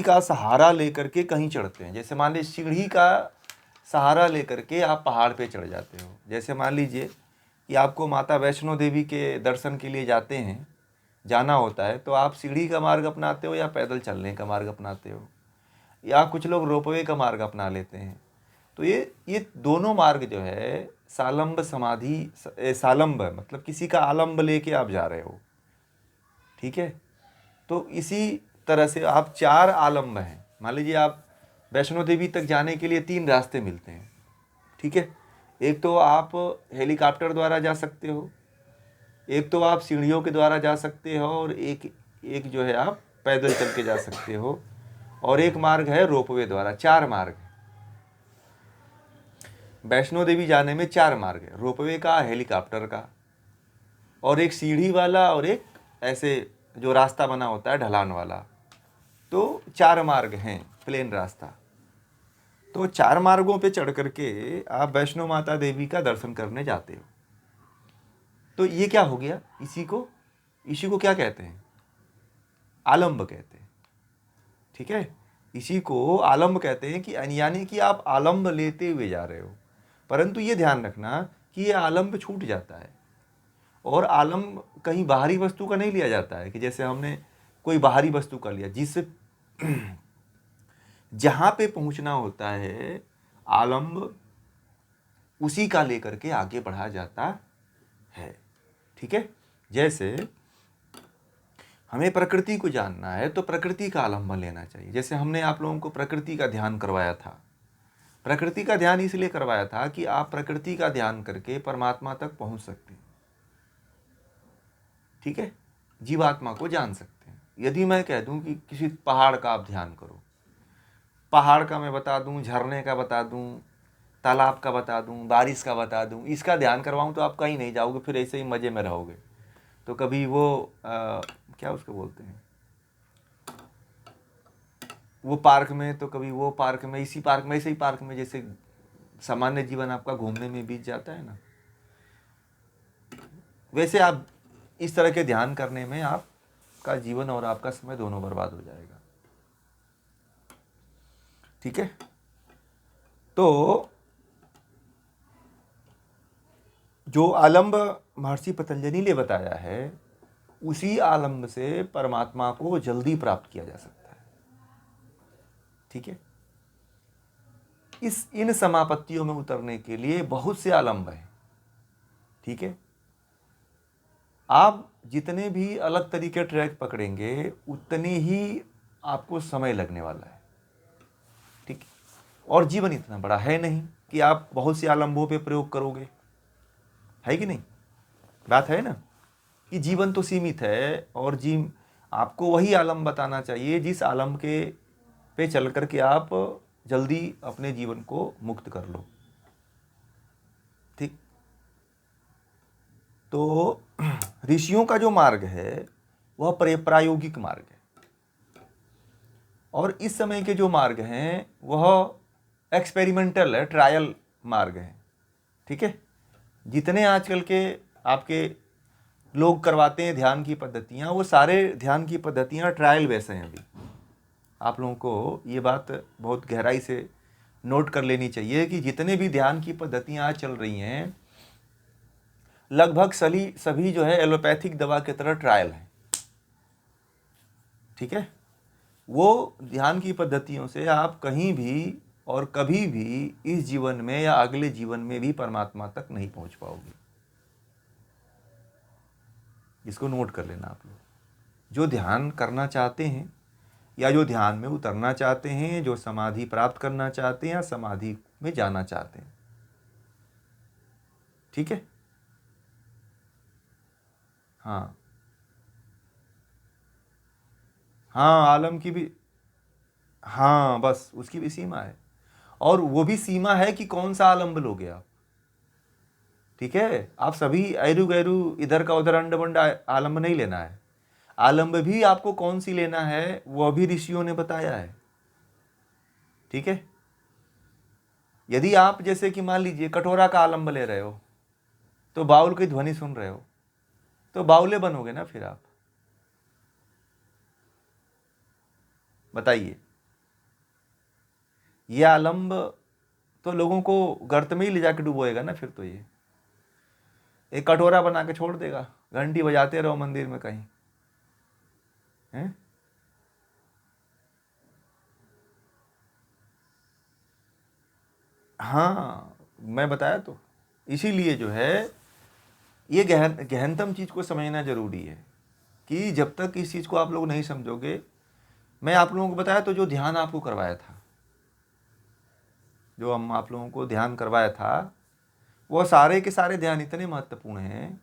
का सहारा लेकर के कहीं चढ़ते हैं। जैसे मान लीजिए सीढ़ी का सहारा लेकर के आप पहाड़ पे चढ़ जाते हो। जैसे मान लीजिए कि आपको माता वैष्णो देवी के दर्शन के लिए जाना होता है, तो आप सीढ़ी का मार्ग अपनाते हो या पैदल चलने का मार्ग अपनाते हो, या कुछ लोग रोपवे का मार्ग अपना लेते हैं। तो ये दोनों मार्ग जो है सालंब सालंब मतलब किसी का आलंब लेके आप जा रहे हो। ठीक है, तो इसी तरह से आप 4 आलंब हैं। मान लीजिए आप वैष्णो देवी तक जाने के लिए 3 रास्ते मिलते हैं। ठीक है, एक तो आप हेलीकॉप्टर द्वारा जा सकते हो, एक तो आप सीढ़ियों के द्वारा जा सकते हो, और एक जो है आप पैदल चल के जा सकते हो, और एक मार्ग है रोपवे द्वारा। 4 मार्ग है वैष्णो देवी जाने में। 4 मार्ग है, रोपवे का, हेलीकॉप्टर का, और एक सीढ़ी वाला, और एक ऐसे जो रास्ता बना होता है ढलान वाला। तो 4 मार्ग हैं, प्लेन रास्ता। तो 4 मार्गों पे चढ़ करके आप वैष्णो माता देवी का दर्शन करने जाते हो। तो ये क्या हो गया, इसी को क्या कहते हैं, आलंब कहते हैं। ठीक है, इसी को आलंब कहते हैं, कि यानी कि आप आलंब लेते हुए जा रहे हो। परंतु ये ध्यान रखना कि ये आलंब छूट जाता है, और आलंब कहीं बाहरी वस्तु का नहीं लिया जाता है, कि जैसे हमने कोई बाहरी वस्तु का लिया, जिससे जहां पे पहुंचना होता है आलंब उसी का लेकर के आगे बढ़ा जाता है। ठीक है, जैसे हमें प्रकृति को जानना है तो प्रकृति का आलंबन लेना चाहिए। जैसे हमने आप लोगों को प्रकृति का ध्यान करवाया था। प्रकृति का ध्यान इसलिए करवाया था कि आप प्रकृति का ध्यान करके परमात्मा तक पहुंच सकते हैं। ठीक है, जीवात्मा को जान सकते हैं। यदि मैं कह दूं कि किसी पहाड़ का आप ध्यान करो, पहाड़ का मैं बता दूं, झरने का बता दूं, तालाब का बता दूं, बारिश का बता दूं, इसका ध्यान करवाऊं, तो आप कहीं नहीं जाओगे, फिर ऐसे ही मज़े में रहोगे। तो कभी वो क्या उसको बोलते हैं, वो पार्क में, तो कभी वो पार्क में, इसी पार्क में, ऐसे ही पार्क में, जैसे सामान्य जीवन आपका घूमने में बीत जाता है ना, वैसे आप इस तरह के ध्यान करने में आपका जीवन और आपका समय दोनों बर्बाद हो जाएगा। ठीक है, तो जो आलंब महर्षि पतंजलि ने बताया है, उसी आलंब से परमात्मा को जल्दी प्राप्त किया जा सकता है। ठीक है, इन समापत्तियों में उतरने के लिए बहुत से आलंब हैं। ठीक है, आप जितने भी अलग तरीके ट्रैक पकड़ेंगे उतनी ही आपको समय लगने वाला है। ठीक, और जीवन इतना बड़ा है नहीं कि आप बहुत से आलंबों पे प्रयोग करोगे, है कि नहीं? बात है ना कि जीवन तो सीमित है, और आपको वही आलंब बताना चाहिए जिस आलंब के पे चल करके आप जल्दी अपने जीवन को मुक्त कर लो। ठीक, तो ऋषियों का जो मार्ग है वह प्रायोगिक मार्ग है, और इस समय के जो मार्ग हैं वह एक्सपेरिमेंटल है, ट्रायल मार्ग है। ठीक है, जितने आजकल के आपके लोग करवाते हैं ध्यान की पद्धतियाँ, वो सारे ध्यान की पद्धतियाँ ट्रायल वैसे हैं। अभी आप लोगों को ये बात बहुत गहराई से नोट कर लेनी चाहिए कि जितने भी ध्यान की पद्धतियाँ आज चल रही हैं, लगभग सभी जो है एलोपैथिक दवा की तरह ट्रायल है। ठीक है, वो ध्यान की पद्धतियों से आप कहीं भी और कभी भी इस जीवन में या अगले जीवन में भी परमात्मा तक नहीं पहुंच पाओगे। इसको नोट कर लेना आप लोग। जो ध्यान करना चाहते हैं या जो ध्यान में उतरना चाहते हैं, जो समाधि प्राप्त करना चाहते हैं या समाधि में जाना चाहते हैं। ठीक है, हाँ हाँ, आलम की भी, हाँ बस उसकी भी सीमा है, और वो भी सीमा है कि कौन सा आलम्ब लोगे आप। ठीक है, आप सभी ऐरू गैरू इधर का उधर अंड बंड आलम्ब नहीं लेना है। आलम्ब भी आपको कौन सी लेना है वह भी ऋषियों ने बताया है। ठीक है, यदि आप जैसे कि मान लीजिए कटोरा का आलम्ब ले रहे हो, तो बाउल की ध्वनि सुन रहे हो, तो बाउले बनोगे ना फिर आप, बताइए। ये आलम्ब तो लोगों को गर्त में ही ले जाके डुबोएगा ना। फिर तो ये एक कटोरा बना के छोड़ देगा, घंटी बजाते रहो मंदिर में कहीं, हैं? हाँ, मैं बताया तो। इसीलिए जो है ये गहनतम चीज़ को समझना जरूरी है कि जब तक इस चीज़ को आप लोग नहीं समझोगे। मैं आप लोगों को बताया तो जो ध्यान आपको करवाया था, जो हम आप लोगों को ध्यान करवाया था, वो सारे के सारे ध्यान इतने महत्वपूर्ण हैं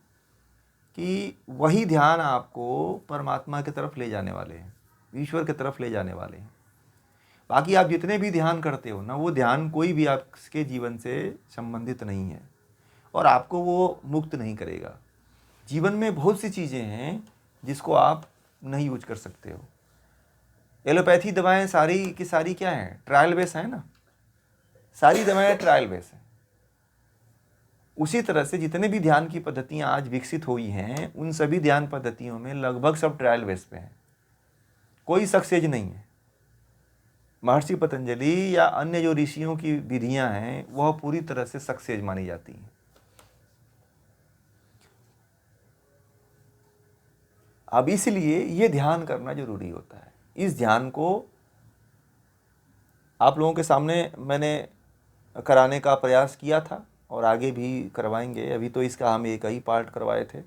कि वही ध्यान आपको परमात्मा की तरफ ले जाने वाले हैं, ईश्वर की तरफ ले जाने वाले हैं। बाकी आप जितने भी ध्यान करते हो ना, वो ध्यान कोई भी आपके जीवन से संबंधित नहीं है और आपको वो मुक्त नहीं करेगा। जीवन में बहुत सी चीज़ें हैं जिसको आप नहीं यूज कर सकते हो। एलोपैथी दवाएं सारी की सारी क्या हैं? ट्रायल बेस है ना, सारी दवाएं ट्रायल बेस हैं। उसी तरह से जितने भी ध्यान की पद्धतियां आज विकसित हुई हैं, उन सभी ध्यान पद्धतियों में लगभग सब ट्रायल बेस पे हैं, कोई सक्सेस नहीं है। महर्षि पतंजलि या अन्य जो ऋषियों की विधियां हैं वह पूरी तरह से सक्सेस मानी जाती हैं। अब इसलिए ये ध्यान करना जरूरी होता है। इस ध्यान को आप लोगों के सामने मैंने कराने का प्रयास किया था और आगे भी करवाएंगे। अभी तो इसका हम एक ही पार्ट करवाए थे,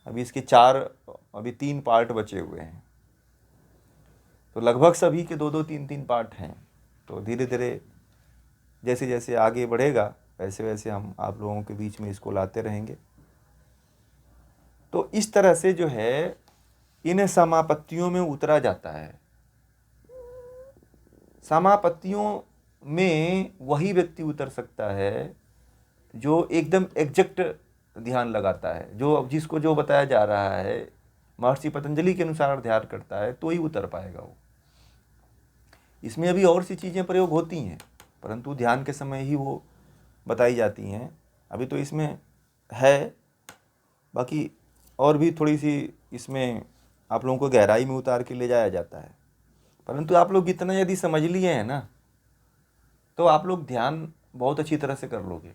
अभी इसके अभी 3 पार्ट बचे हुए हैं। तो लगभग सभी के 2-2, 3-3 पार्ट हैं। तो धीरे धीरे जैसे जैसे आगे बढ़ेगा वैसे वैसे हम आप लोगों के बीच में इसको लाते रहेंगे। तो इस तरह से जो है इन समापत्तियों में उतरा जाता है। समापत्तियों में वही व्यक्ति उतर सकता है जो एकदम एग्जैक्ट ध्यान लगाता है, जो जिसको जो बताया जा रहा है महर्षि पतंजलि के अनुसार ध्यान करता है, तो ही उतर पाएगा वो। इसमें अभी और सी चीज़ें प्रयोग होती हैं, परंतु ध्यान के समय ही वो बताई जाती हैं। अभी तो इसमें है, बाकी और भी थोड़ी सी इसमें आप लोगों को गहराई में उतार के ले जाया जाता है। परंतु आप लोग इतना यदि समझ लिए हैं ना, तो आप लोग ध्यान बहुत अच्छी तरह से कर लोगे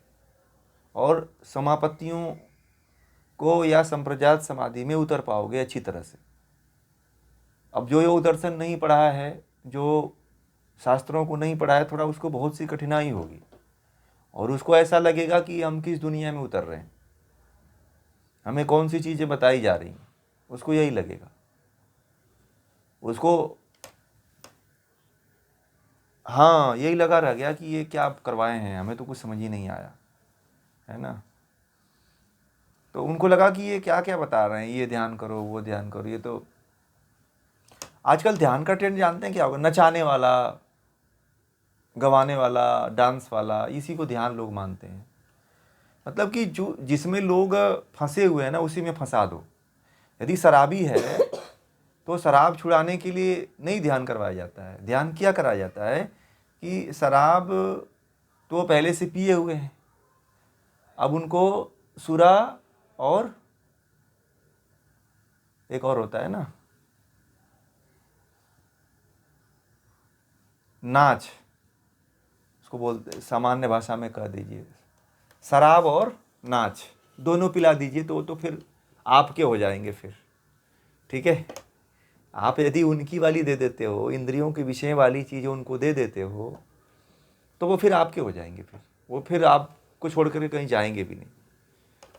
और समापत्तियों को या संप्रजात समाधि में उतर पाओगे अच्छी तरह से। अब जो योग दर्शन नहीं पढ़ा है, जो शास्त्रों को नहीं पढ़ा है, थोड़ा उसको बहुत सी कठिनाई होगी और उसको ऐसा लगेगा कि हम किस दुनिया में उतर रहे हैं, हमें कौन सी चीज़ें बताई जा रही हैं, उसको यही लगेगा। उसको हाँ, यही लगा रह गया कि ये क्या आप करवाए हैं, हमें तो कुछ समझ ही नहीं आया, है ना। तो उनको लगा कि ये क्या क्या बता रहे हैं, ये ध्यान करो, वो ध्यान करो। ये तो आजकल ध्यान का ट्रेंड जानते हैं क्या होगा? नचाने वाला, गवाने वाला, डांस वाला, इसी को ध्यान लोग मानते हैं। मतलब कि जो जिसमें लोग फंसे हुए हैं ना, उसी में फंसा दो। यदि शराबी है तो शराब छुड़ाने के लिए नहीं ध्यान करवाया जाता है। ध्यान क्या कराया जाता है कि शराब तो पहले से पिए हुए हैं, अब उनको सुरा और एक और होता है ना, नाच, उसको बोलते, सामान्य भाषा में कह दीजिए शराब और नाच दोनों पिला दीजिए, तो फिर आपके हो जाएंगे फिर, ठीक है। आप यदि उनकी वाली दे देते हो, इंद्रियों के विषय वाली चीज़ें उनको दे देते हो, तो वो फिर आपके हो जाएंगे। फिर वो फिर आपको छोड़ कर कहीं जाएंगे भी नहीं।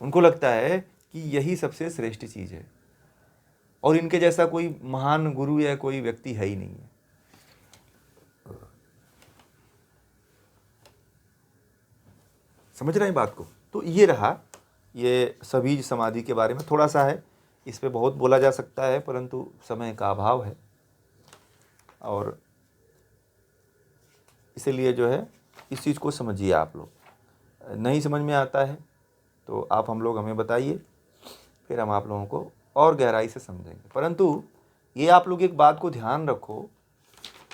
उनको लगता है कि यही सबसे श्रेष्ठ चीज़ है और इनके जैसा कोई महान गुरु या कोई व्यक्ति है ही नहीं है। समझ रहे हैं बात को? तो ये रहा, ये सबीज समाधि के बारे में थोड़ा सा है, इस पे बहुत बोला जा सकता है परंतु समय का अभाव है और इसीलिए जो है इस चीज़ को समझिए। आप लोग नहीं समझ में आता है तो आप हमें बताइए, फिर हम आप लोगों को और गहराई से समझेंगे। परंतु ये आप लोग एक बात को ध्यान रखो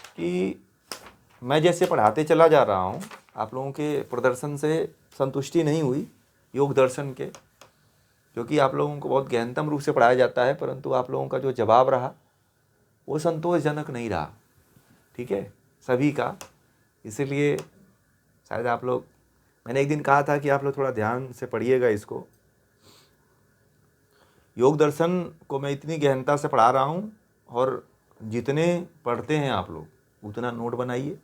कि मैं जैसे पढ़ाते चला जा रहा हूँ, आप लोगों के प्रदर्शन से संतुष्टि नहीं हुई योग दर्शन के, क्योंकि आप लोगों को बहुत गहनतम रूप से पढ़ाया जाता है, परंतु आप लोगों का जो जवाब रहा वो संतोषजनक नहीं रहा, ठीक है, सभी का। इसीलिए शायद आप लोग, मैंने एक दिन कहा था कि आप लोग थोड़ा ध्यान से पढ़िएगा इसको। योग दर्शन को मैं इतनी गहनता से पढ़ा रहा हूँ, और जितने पढ़ते हैं आप लोग उतना नोट बनाइए,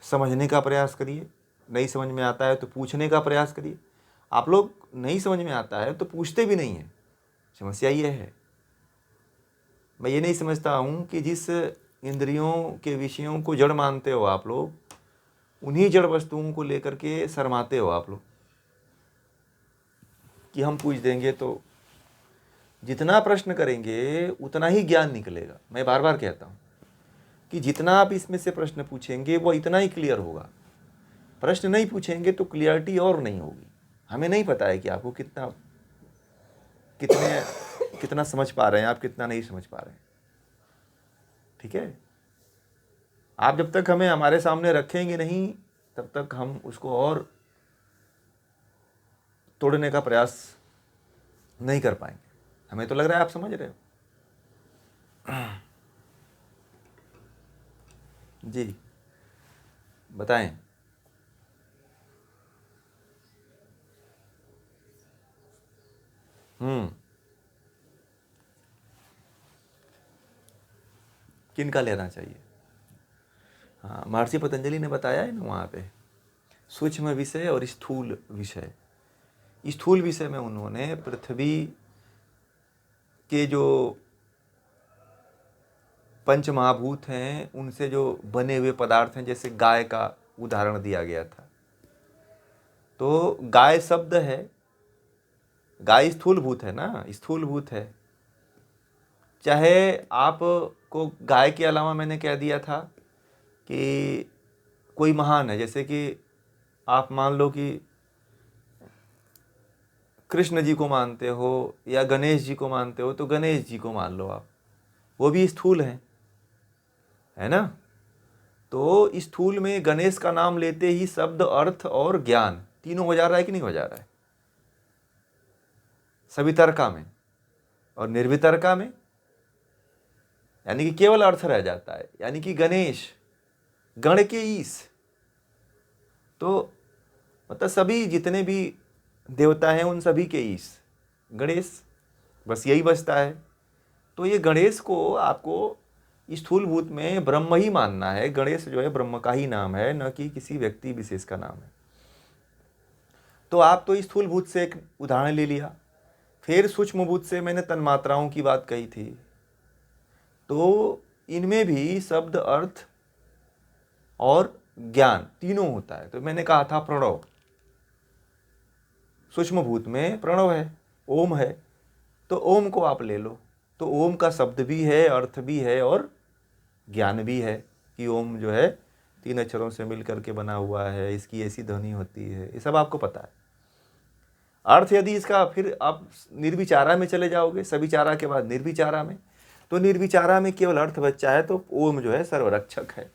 समझने का प्रयास करिए। नहीं समझ में आता है तो पूछने का प्रयास करिए। आप लोग नहीं समझ में आता है तो पूछते भी नहीं हैं, समस्या ये है। मैं ये नहीं समझता हूँ कि जिस इंद्रियों के विषयों को जड़ मानते हो आप लोग, उन्हीं जड़ वस्तुओं को लेकर के शर्माते हो आप लोग कि हम पूछ देंगे तो। जितना प्रश्न करेंगे उतना ही ज्ञान निकलेगा। मैं बार बार कहता हूँ कि जितना आप इसमें से प्रश्न पूछेंगे वो इतना ही क्लियर होगा। प्रश्न नहीं पूछेंगे तो क्लियरिटी और नहीं होगी। हमें नहीं पता है कि आपको कितना समझ पा रहे हैं, आप कितना नहीं समझ पा रहे हैं। ठीक है, आप जब तक हमें हमारे सामने रखेंगे नहीं तब तक हम उसको और तोड़ने का प्रयास नहीं कर पाएंगे। हमें तो लग रहा है आप समझ रहे हो। जी बताएं। किनका लेना चाहिए? हाँ, महर्षि पतंजलि ने बताया है ना वहाँ पे, सूक्ष्म विषय और स्थूल विषय। स्थूल विषय में उन्होंने पृथ्वी के जो पंच महाभूत हैं उनसे जो बने हुए पदार्थ हैं, जैसे गाय का उदाहरण दिया गया था। तो गाय शब्द है, गाय स्थूल भूत है ना, स्थूल भूत है। चाहे आपको गाय के अलावा मैंने कह दिया था कि कोई महान है, जैसे कि आप मान लो कि कृष्ण जी को मानते हो या गणेश जी को मानते हो, तो गणेश जी को मान लो आप, वो भी स्थूल हैं, है ना। तो स्थूल में गणेश का नाम लेते ही शब्द, अर्थ और ज्ञान तीनों हो जा रहा है कि नहीं हो जा रहा है? सवितरका में और निर्वितरका में, यानी कि केवल अर्थ रह जाता है, यानी कि गणेश, गण के ईश। तो मतलब सभी जितने भी देवता हैं उन सभी के ईश गणेश, बस यही बचता है। तो ये गणेश को आपको स्थूल भूत में ब्रह्म ही मानना है। गणेश जो है ब्रह्म का ही नाम है, न कि किसी व्यक्ति विशेष का नाम है। तो आप तो स्थूल भूत से एक उदाहरण ले लिया, फिर सूक्ष्म भूत से मैंने तन्मात्राओं की बात कही थी। तो इनमें भी शब्द, अर्थ और ज्ञान तीनों होता है। तो मैंने कहा था प्रणव, सूक्ष्म भूत में प्रणव है, ओम है। तो ओम को आप ले लो, तो ओम का शब्द भी है, अर्थ भी है और ज्ञान भी है कि ओम जो है 3 अक्षरों से मिलकर के बना हुआ है, इसकी ऐसी ध्वनि होती है, ये सब आपको पता है। अर्थ यदि इसका, फिर आप निर्विचारा में चले जाओगे, सविचारा के बाद निर्विचारा में, तो निर्विचारा में केवल अर्थ बच्चा है, तो ओम जो है सर्वरक्षक है,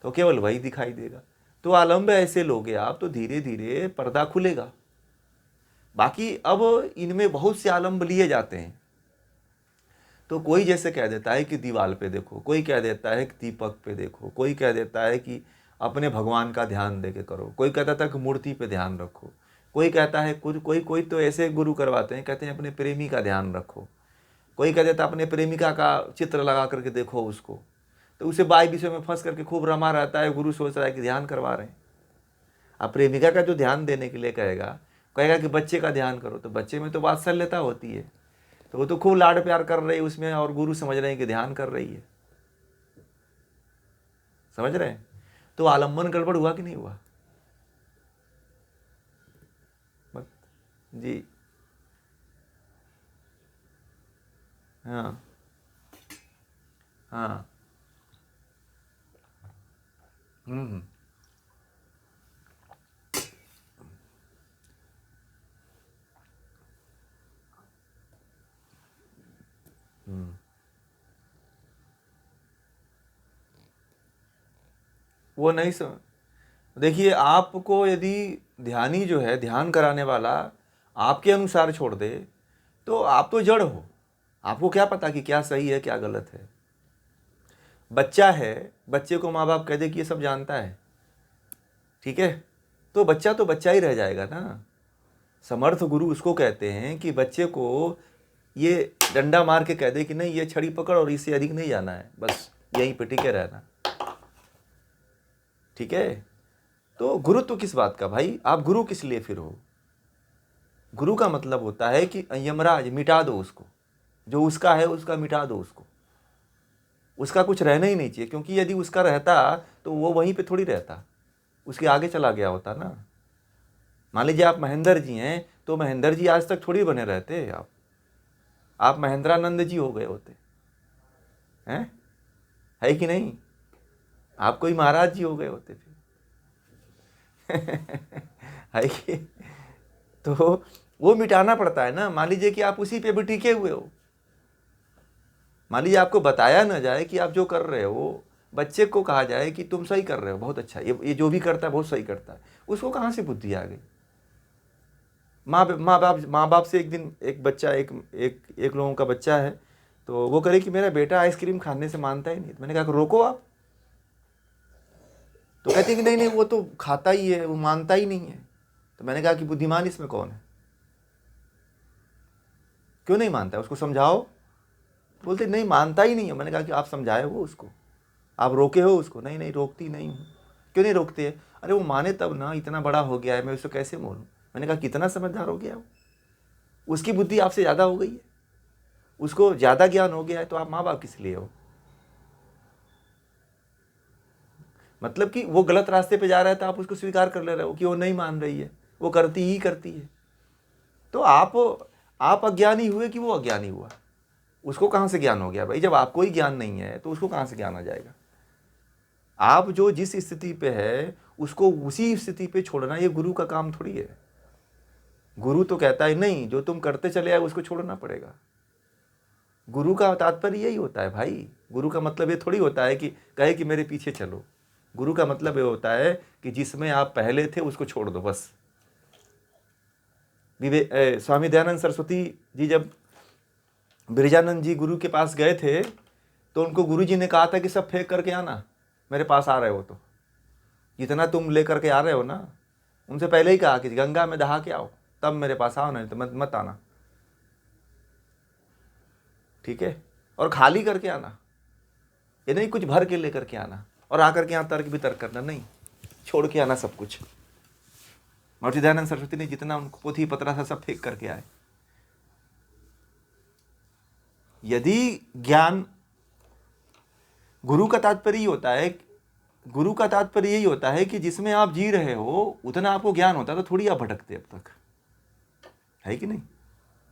तो केवल वही दिखाई देगा। तो आलम्ब ऐसे लोगे आप तो धीरे धीरे पर्दा खुलेगा। बाकी अब इनमें बहुत से आलम्ब लिए जाते हैं। तो कोई जैसे कह देता है कि दीवार पे देखो, कोई कह देता है कि दीपक पे देखो, कोई कह देता है कि अपने भगवान का ध्यान दे के करो, कोई कहता था कि मूर्ति पे ध्यान रखो, कोई कहता है कुछ, कोई तो ऐसे गुरु करवाते हैं, कहते हैं अपने प्रेमी का ध्यान रखो, कोई कह देता अपने प्रेमिका का चित्र लगा करके देखो उसको। तो उसे बाई विषय में फंस करके खूब रमा रहता है, गुरु सोच रहा है कि ध्यान करवा रहे हैं। अब प्रेमिका का जो ध्यान देने के लिए कहेगा कि बच्चे का ध्यान करो, तो बच्चे में तो वात्सल्यता होती है, तो वो तो खूब लाड प्यार कर रही है उसमें, और गुरु समझ रहे हैं कि ध्यान कर रही है। समझ रहे हैं? तो आलम्बन गड़बड़ हुआ कि नहीं हुआ? जी हाँ हाँ। हम्म हम्म। वो नहीं समझ। देखिए, आपको यदि ध्यानी जो है, ध्यान कराने वाला आपके अनुसार छोड़ दे, तो आप तो जड़ हो। आपको क्या पता कि क्या सही है क्या गलत है? बच्चा है, बच्चे को माँ बाप कह दे कि ये सब जानता है, ठीक है, तो बच्चा ही रह जाएगा ना। समर्थ गुरु उसको कहते हैं कि बच्चे को ये डंडा मार के कह दे कि नहीं, ये छड़ी पकड़ और इससे अधिक नहीं जाना है, बस यहीं पे टिके रहना, ठीक है। तो गुरु तो किस बात का भाई, आप गुरु किस लिए फिर हो? गुरु का मतलब होता है कि यमराज मिटा दो उसको, जो उसका है उसका मिटा दो उसको, उसका कुछ रहना ही नहीं चाहिए, क्योंकि यदि उसका रहता तो वो वहीं पे थोड़ी रहता, उसके आगे चला गया होता ना। मान लीजिए आप महेंद्र जी हैं, तो महेंद्र जी आज तक थोड़ी बने रहते, आप महेंद्रानंद जी हो गए होते हैं, है कि नहीं? आप कोई महाराज जी हो गए होते फिर है कि? तो वो मिटाना पड़ता है ना। मान लीजिए कि आप उसी पे भी टिके हुए हो, मान लीजिए आपको बताया ना जाए कि आप जो कर रहे हो, बच्चे को कहा जाए कि तुम सही कर रहे हो, बहुत अच्छा, ये जो भी करता है बहुत सही करता है, उसको कहाँ से बुद्धि आ गई? माँ बाप से एक दिन एक बच्चा, एक लोगों का बच्चा है, तो वो करे कि मेरा बेटा आइसक्रीम खाने से मानता ही नहीं, तो मैंने कहा रोको आप, तो कहते हैं कि नहीं नहीं वो तो खाता ही है, वो मानता ही नहीं है। तो मैंने कहा कि बुद्धिमान इसमें कौन है, क्यों नहीं मानता है, उसको समझाओ। बोलते नहीं मानता ही नहीं है। मैंने कहा कि आप समझाए हो उसको, आप रोके हो उसको? नहीं नहीं रोकती नहीं हूँ। क्यों नहीं रोकते है? अरे वो माने तब ना, इतना बड़ा हो गया है, मैं उसको कैसे बोलूँ? मैंने कहा कितना समझदार हो गया वो, उसकी बुद्धि आपसे ज़्यादा हो गई है, उसको ज़्यादा ज्ञान हो गया है, तो आप माँ बाप किस लिए हो? मतलब कि वो गलत रास्ते पे जा रहा है तो आप उसको स्वीकार कर ले रहे हो कि वो नहीं मान रही है, वो करती ही करती है। तो आप अज्ञानी हुए कि वो अज्ञानी हुआ? उसको कहाँ से ज्ञान हो गया भाई? जब आपको ही ज्ञान नहीं है तो उसको कहाँ से ज्ञान आ जाएगा? आप जो जिस स्थिति पे है उसको उसी स्थिति पे छोड़ना, ये गुरु का काम थोड़ी है। गुरु तो कहता है नहीं, जो तुम करते चले आए उसको छोड़ना पड़ेगा। गुरु का तात्पर्य यही होता है भाई। गुरु का मतलब ये थोड़ी होता है कि कहे कि मेरे पीछे चलो। गुरु का मतलब ये होता है कि जिसमें आप पहले थे उसको छोड़ दो बस। स्वामी दयानंद सरस्वती जी जब बिरजानंद जी गुरु के पास गए थे, तो उनको गुरु जी ने कहा था कि सब फेंक करके आना, मेरे पास आ रहे हो तो, जितना तुम ले करके आ रहे हो ना। उनसे पहले ही कहा कि गंगा में दहा के आओ, तब मेरे पास आओ, नहीं तो मत आना, ठीक है। और खाली करके आना, ये नहीं कुछ भर के लेकर के आना और आकर के यहाँ तर्क वितर्क करना, नहीं, छोड़ के आना सब कुछ। महर्षि दयानंद सरस्वती ने जितना उनको पोथी पत्रा था सब फेंक करके आए। यदि ज्ञान, गुरु का तात्पर्य होता है, गुरु का तात्पर्य यही होता है कि जिसमें आप जी रहे हो उतना आपको ज्ञान होता, तो थोड़ी आप भटकते अब तक, है कि नहीं?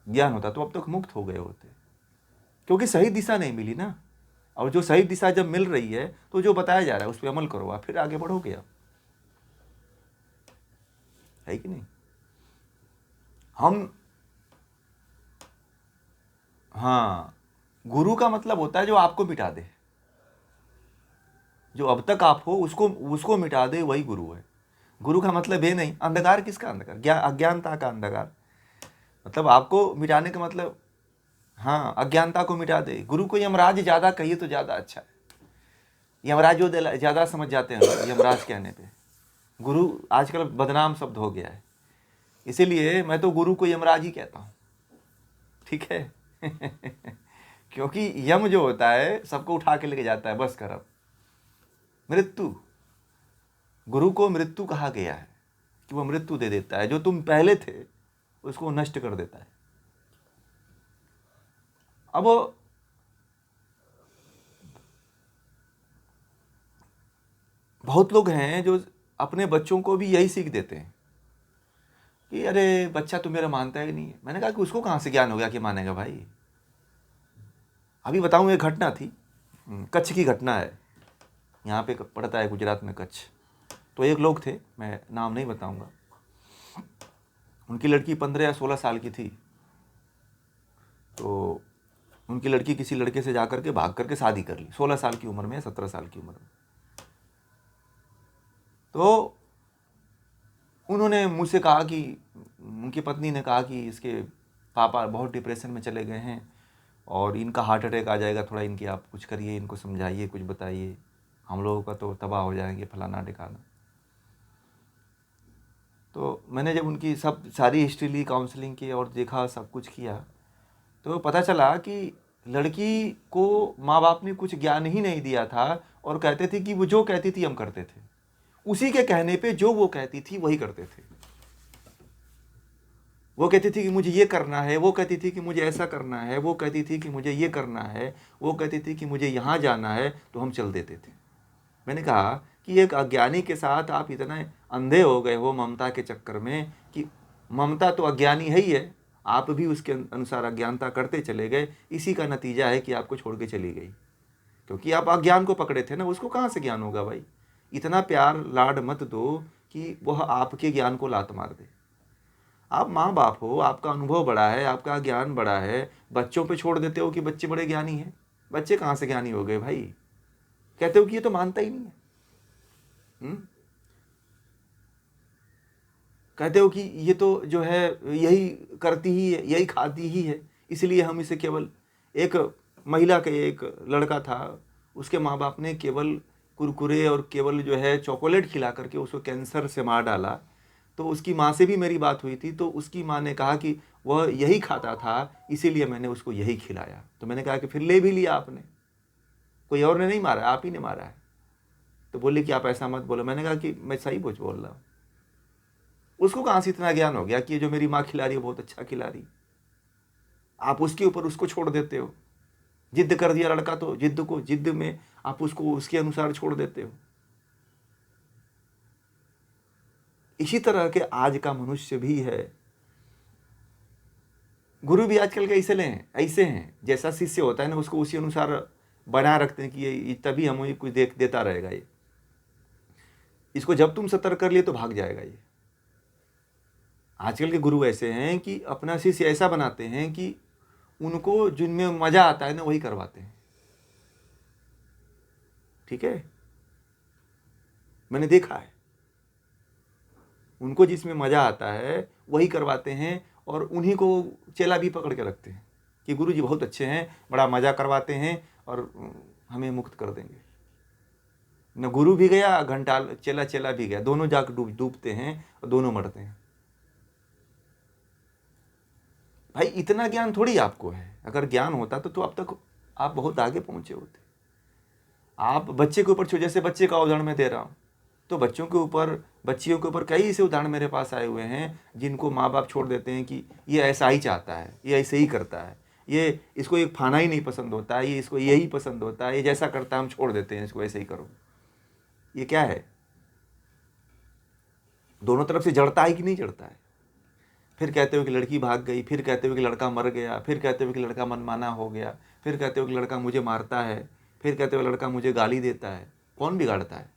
ज्ञान होता तो अब तक मुक्त हो गए होते, क्योंकि सही दिशा नहीं मिली ना। और जो सही दिशा जब मिल रही है तो जो बताया जा रहा है उस पर अमल करो, आप फिर आगे बढ़ोगे आप, है कि नहीं? हम, हाँ, गुरु का मतलब होता है जो आपको मिटा दे, जो अब तक आप हो उसको उसको मिटा दे, वही गुरु है। गुरु का मतलब ये नहीं, अंधकार किसका अंधकार? अज्ञानता का अंधकार, मतलब आपको मिटाने का मतलब, हाँ, अज्ञानता को मिटा दे। गुरु को यमराज ज़्यादा कहिए तो ज़्यादा अच्छा है। यमराज जो ज़्यादा समझ जाते हैं यमराज कहने पे। गुरु आजकल बदनाम शब्द हो गया है, इसीलिए मैं तो गुरु को यमराज ही कहता हूँ, ठीक है। क्योंकि यम जो होता है सबको उठा के लेके जाता है, बस कर अब मृत्यु। गुरु को मृत्यु कहा गया है कि वो मृत्यु दे देता है, जो तुम पहले थे उसको नष्ट कर देता है। अब बहुत लोग हैं जो अपने बच्चों को भी यही सीख देते हैं कि अरे बच्चा तो मेरा मानता ही नहीं है। मैंने कहा कि उसको कहाँ से ज्ञान हो गया कि मानेगा भाई? अभी बताऊँ, एक घटना थी, कच्छ की घटना है, यहाँ पे पड़ता है गुजरात में कच्छ। तो एक लोग थे, मैं नाम नहीं बताऊँगा, उनकी लड़की 15 या 16 साल की थी। तो उनकी लड़की किसी लड़के से जाकर के भाग करके शादी कर ली, 16 साल की उम्र में, 17 साल की उम्र में। तो उन्होंने मुझसे कहा कि, उनकी पत्नी ने कहा कि इसके पापा बहुत डिप्रेशन में चले गए हैं और इनका हार्ट अटैक आ जाएगा, थोड़ा इनकी आप कुछ करिए, इनको समझाइए, कुछ बताइए, हम लोगों का तो तबाह हो जाएंगे, फलाना ढिकाना। तो मैंने जब उनकी सब सारी हिस्ट्री ली काउंसलिंग की और देखा, सब कुछ किया, तो पता चला कि लड़की को माँ बाप ने कुछ ज्ञान ही नहीं दिया था, और कहते थे कि वो जो कहती थी हम करते थे, उसी के कहने पे जो वो कहती थी वही करते थे। वो कहती थी कि मुझे ये करना है, वो कहती थी कि मुझे ऐसा करना है, वो कहती थी कि मुझे ये करना है, वो कहती थी कि मुझे यहाँ जाना है, तो हम चल देते थे। मैंने कहा कि एक अज्ञानी के साथ आप इतना अंधे हो गए हो ममता के चक्कर में, कि ममता तो अज्ञानी है ही है, आप भी उसके अनुसार अज्ञानता करते चले गए। इसी का नतीजा है कि आपको छोड़ के चली गई, क्योंकि आप अज्ञान को पकड़े थे ना। उसको कहाँ से ज्ञान होगा भाई? इतना प्यार लाड मत दो कि वह आपके ज्ञान को लात मार दे। आप माँ बाप हो, आपका अनुभव बड़ा है, आपका ज्ञान बड़ा है, बच्चों पे छोड़ देते हो कि बच्चे बड़े ज्ञानी हैं। बच्चे कहाँ से ज्ञानी हो गए भाई? कहते हो कि ये तो मानता ही नहीं है। कहते हो कि ये तो जो है यही करती ही है, यही खाती ही है, इसलिए हम इसे केवल। एक महिला का एक लड़का था, उसके माँ बाप ने केवल कुरकुरे और केवल जो है चॉकलेट खिला करके उसको कैंसर से मार डाला। तो उसकी माँ से भी मेरी बात हुई थी, तो उसकी माँ ने कहा कि वह यही खाता था, इसीलिए मैंने उसको यही खिलाया। तो मैंने कहा कि फिर ले भी लिया आपने, कोई और ने नहीं मारा, आप ही ने मारा है। तो बोले कि आप ऐसा मत बोलो। मैंने कहा कि मैं सही कुछ बोल रहा हूँ। उसको कहाँ से इतना ज्ञान हो गया कि ये जो मेरी माँ खिला रही है बहुत अच्छा खिला रही? आप उसके ऊपर उसको छोड़ देते हो। जिद कर दिया लड़का, तो जिद में आप उसको उसके अनुसार छोड़ देते हो। इसी तरह के आज का मनुष्य भी है। गुरु भी आजकल के ऐसे हैं, जैसा शिष्य होता है ना, उसको उसी अनुसार बना रखते हैं कि ये तभी हमें कुछ देता रहेगा। ये इसको जब तुम सतर्क कर लिए तो भाग जाएगा ये। आजकल के गुरु ऐसे हैं कि अपना शिष्य ऐसा बनाते हैं कि उनको जिनमें मजा आता है ना वही करवाते हैं। ठीक है, मैंने देखा है, उनको जिसमें मजा आता है वही करवाते हैं, और उन्हीं को चेला भी पकड़ के रखते हैं कि गुरु जी बहुत अच्छे हैं, बड़ा मजा करवाते हैं और हमें मुक्त कर देंगे। न गुरु भी गया, घंटा चेला भी गया, दोनों जाकर डूबते हैं और दोनों मरते हैं। भाई इतना ज्ञान थोड़ी आपको है। अगर ज्ञान होता तो अब तक आप बहुत आगे पहुंचे होते। आप बच्चे के ऊपर, जैसे बच्चे का उदाहरण मैं दे रहा हूँ, तो बच्चियों के ऊपर कई ऐसे उदाहरण मेरे पास आए हुए हैं जिनको माँ बाप छोड़ देते हैं कि ये ऐसा ही चाहता है, ये ऐसे ही करता है, ये इसको एक खाना ही नहीं पसंद होता है, ये इसको यही पसंद होता है, ये जैसा करता है हम छोड़ देते हैं, इसको ऐसे ही करो। ये क्या है? दोनों तरफ से जड़ता है कि नहीं जड़ता है? फिर कहते हो कि लड़की भाग गई, फिर कहते हो कि लड़का मर गया, फिर कहते हो कि लड़का मनमाना हो गया, फिर कहते हो कि लड़का मुझे मारता है, फिर कहते हो लड़का मुझे गाली देता है। कौन बिगाड़ता है?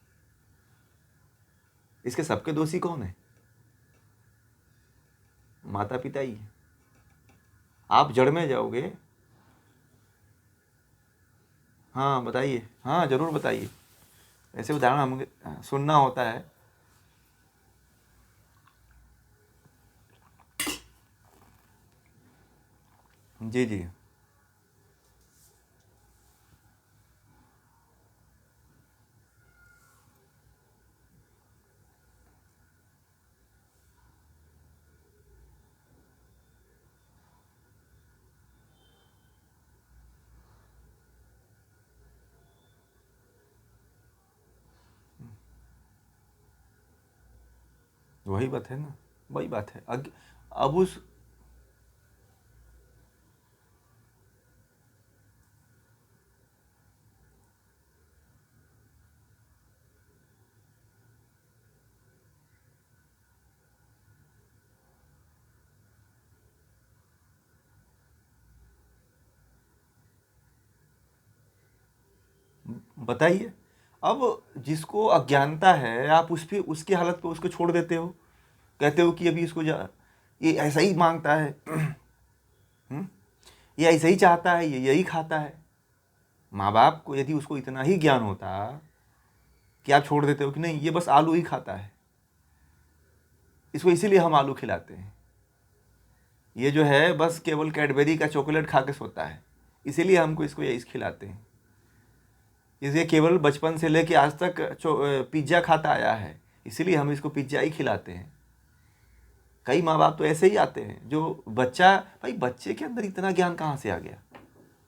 इसके सबके दोषी कौन है? माता पिता ही। आप जड़ में जाओगे। हाँ बताइए, हाँ जरूर बताइए, ऐसे उदाहरण हमें सुनना होता है। जी जी। वही बात है ना, वही बात है। अब उस बताइए। अब जिसको अज्ञानता है, आप उसकी हालत पे उसको छोड़ देते हो, कहते हो कि अभी इसको ये ऐसा ही मांगता है, ये ऐसा ही चाहता है, ये यही खाता है। माँ बाप को यदि उसको इतना ही ज्ञान होता कि आप छोड़ देते हो कि नहीं ये बस आलू ही खाता है, इसको इसीलिए हम आलू खिलाते हैं, ये जो है बस केवल कैडबेरी का चॉकलेट खा के सोता है, इसीलिए हमको इसको यही खिलाते हैं। इसे केवल बचपन से लेके आज तक पिज्ज़ा खाता आया है, इसीलिए हम इसको पिज्ज़ा ही खिलाते हैं। कई माँ बाप तो ऐसे ही आते हैं जो बच्चा, भाई बच्चे के अंदर इतना ज्ञान कहाँ से आ गया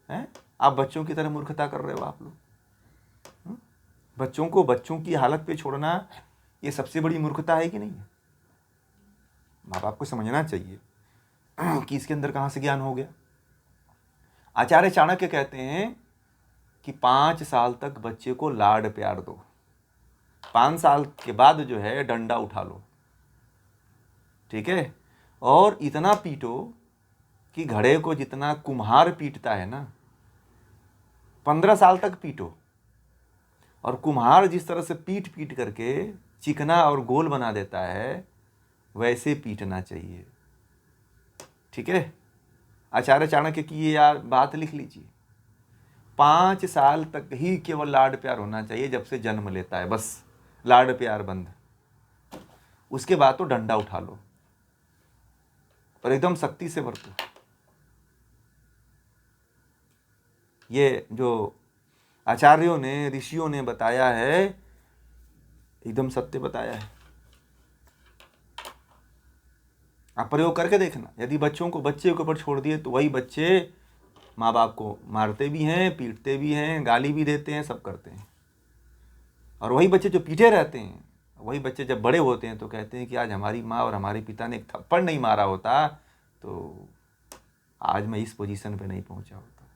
है? आप बच्चों की तरह मूर्खता कर रहे हो आप लोग। बच्चों को बच्चों की हालत पे छोड़ना ये सबसे बड़ी मूर्खता है कि नहीं है? माँ बाप को समझना चाहिए कि इसके अंदर कहाँ से ज्ञान हो गया। आचार्य चाणक्य कहते हैं कि 5 साल तक बच्चे को लाड प्यार दो, 5 साल के बाद जो है डंडा उठा लो, ठीक है? और इतना पीटो कि घड़े को जितना कुम्हार पीटता है ना, 15 साल तक पीटो। और कुम्हार जिस तरह से पीट पीट करके चिकना और गोल बना देता है, वैसे पीटना चाहिए, ठीक है? आचार्य चाणक्य की ये बात लिख लीजिए। 5 साल तक ही केवल लाड प्यार होना चाहिए, जब से जन्म लेता है बस लाड प्यार बंद। उसके बाद तो डंडा उठा लो, पर एकदम सख्ती से बरतो। ये जो आचार्यों ने, ऋषियों ने बताया है, एकदम सत्य बताया है। आप प्रयोग करके देखना। यदि बच्चे के ऊपर छोड़ दिए तो वही बच्चे माँ बाप को मारते भी हैं, पीटते भी हैं, गाली भी देते हैं, सब करते हैं। और वही बच्चे जो पीटे रहते हैं, वही बच्चे जब बड़े होते हैं तो कहते हैं कि आज हमारी माँ और हमारे पिता ने एक थप्पड़ नहीं मारा होता तो आज मैं इस पोजीशन पे नहीं पहुंचा होता।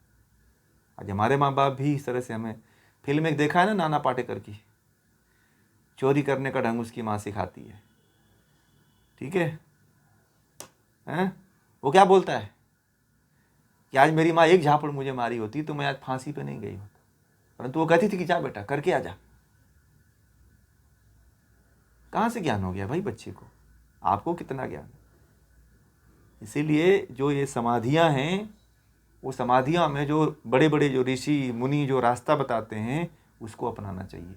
आज हमारे माँ बाप भी इस तरह से, हमें फिल्म एक देखा है ना नाना पाटेकर की, चोरी करने का ढंग उसकी माँ सिखाती है, ठीक है? वो क्या बोलता है कि आज मेरी माँ एक झापड़ मुझे मारी होती तो मैं आज फांसी पे नहीं गई होता, परंतु वो कहती थी कि जा बेटा करके आ जा। कहाँ से ज्ञान हो गया भाई बच्चे को? आपको कितना ज्ञान? इसीलिए जो ये समाधियाँ हैं, वो समाधियाँ में जो बड़े बड़े जो ऋषि मुनि जो रास्ता बताते हैं, उसको अपनाना चाहिए।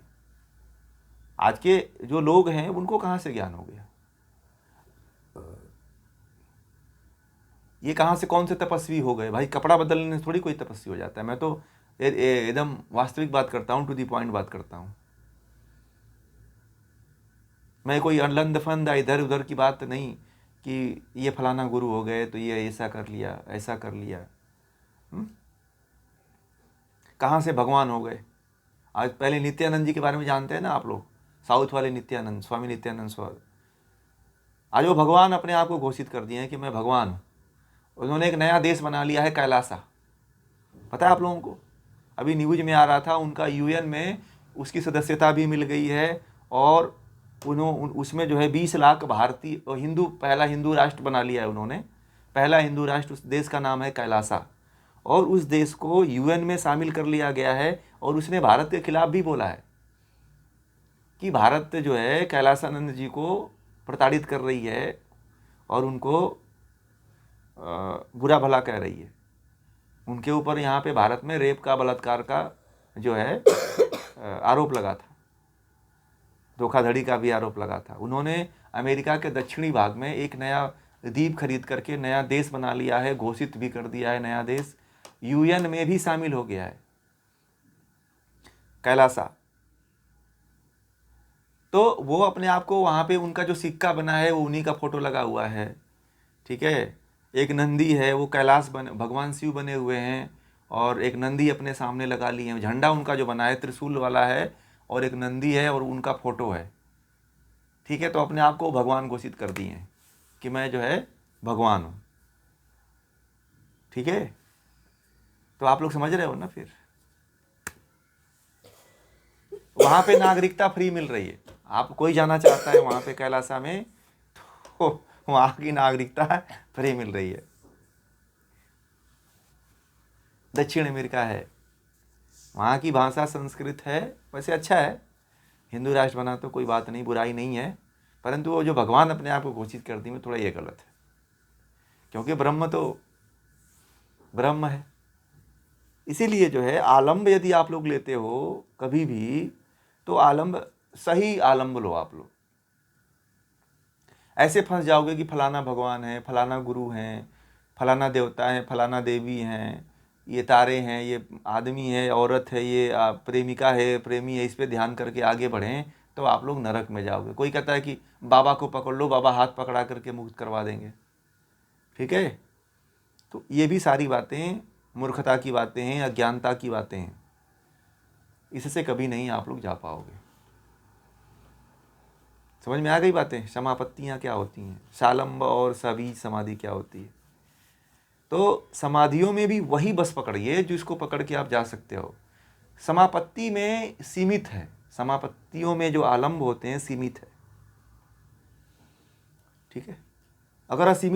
आज के जो लोग हैं उनको कहाँ से ज्ञान हो गया? ये कहाँ से, कौन से तपस्वी हो गए भाई? कपड़ा बदलने से थोड़ी कोई तपस्वी हो जाता है। मैं तो एकदम वास्तविक बात करता हूँ, टू दी पॉइंट बात करता हूँ। मैं कोई अनलंद फंद इधर उधर की बात नहीं कि ये फलाना गुरु हो गए तो ये ऐसा कर लिया, ऐसा कर लिया। कहाँ से भगवान हो गए? आज पहले नित्यानंद जी के बारे में जानते हैं ना आप लोग, साउथ वाले नित्यानंद, स्वामी नित्यानंद स्वामी। आज वो भगवान अपने आप को घोषित कर दिए हैं कि मैं भगवान हूँ। उन्होंने एक नया देश बना लिया है, कैलासा। पता है आप लोगों को? अभी न्यूज में आ रहा था, उनका यूएन में उसकी सदस्यता भी मिल गई है। और उसमें जो है 20 लाख भारतीय हिंदू, पहला हिंदू राष्ट्र बना लिया है उन्होंने। पहला हिंदू राष्ट्र, उस देश का नाम है कैलासा। और उस देश को यूएन में शामिल कर लिया गया है। और उसने भारत के खिलाफ भी बोला है कि भारत जो है कैलासानंद जी को प्रताड़ित कर रही है और उनको बुरा भला कह रही है। उनके ऊपर यहाँ पे भारत में रेप का, बलात्कार का जो है आरोप लगा था, धोखाधड़ी का भी आरोप लगा था। उन्होंने अमेरिका के दक्षिणी भाग में एक नया द्वीप खरीद करके नया देश बना लिया है, घोषित भी कर दिया है नया देश, यूएन में भी शामिल हो गया है कैलासा। तो वो अपने आप को वहाँ पे, उनका जो सिक्का बना है वो उन्हीं का फोटो लगा हुआ है, ठीक है? एक नंदी है, वो कैलाश बने, भगवान शिव बने हुए हैं, और एक नंदी अपने सामने लगा लिए हैं। झंडा उनका जो बना है त्रिशूल वाला है, और एक नंदी है और उनका फोटो है, ठीक है? तो अपने आप को भगवान घोषित कर दिए हैं कि मैं जो है भगवान हूँ, ठीक है? तो आप लोग समझ रहे हो ना? फिर वहाँ पे नागरिकता फ्री मिल रही है। आप कोई जाना चाहता है वहाँ पे कैलासा में, तो वहाँ की नागरिकता फ्री मिल रही है। दक्षिण अमेरिका है, वहाँ की भाषा संस्कृत है, वैसे अच्छा है। हिंदू राष्ट्र बना तो कोई बात नहीं, बुराई नहीं है, परंतु वो जो भगवान अपने आप को घोषित कर दी में थोड़ा ये गलत है, क्योंकि ब्रह्म तो ब्रह्म है। इसीलिए जो है आलम्ब यदि आप लोग लेते हो कभी भी, तो आलम्ब सही आलम्ब लो। आप लोग ऐसे फंस जाओगे कि फलाना भगवान है, फलाना गुरु हैं, फलाना देवता है, फलाना देवी हैं, ये तारे हैं, ये आदमी है, औरत है, ये प्रेमिका है, प्रेमी है, इस पे ध्यान करके आगे बढ़ें तो आप लोग नरक में जाओगे। कोई कहता है कि बाबा को पकड़ लो, बाबा हाथ पकड़ा करके मुक्त करवा देंगे। ठीक है, तो ये भी सारी बातें मूर्खता की बातें हैं, अज्ञानता की बातें हैं, इससे कभी नहीं आप लोग जा पाओगे। समझ में आ गई बातें? समापत्तियाँ क्या होती हैं, शालंब और सबीज समाधि क्या होती है। तो समाधियों में भी वही बस पकड़िए जो इसको पकड़ के आप जा सकते हो। समापत्ति में सीमित है, समापत्तियों में जो आलंब होते हैं सीमित है। ठीक है, अगर असीमित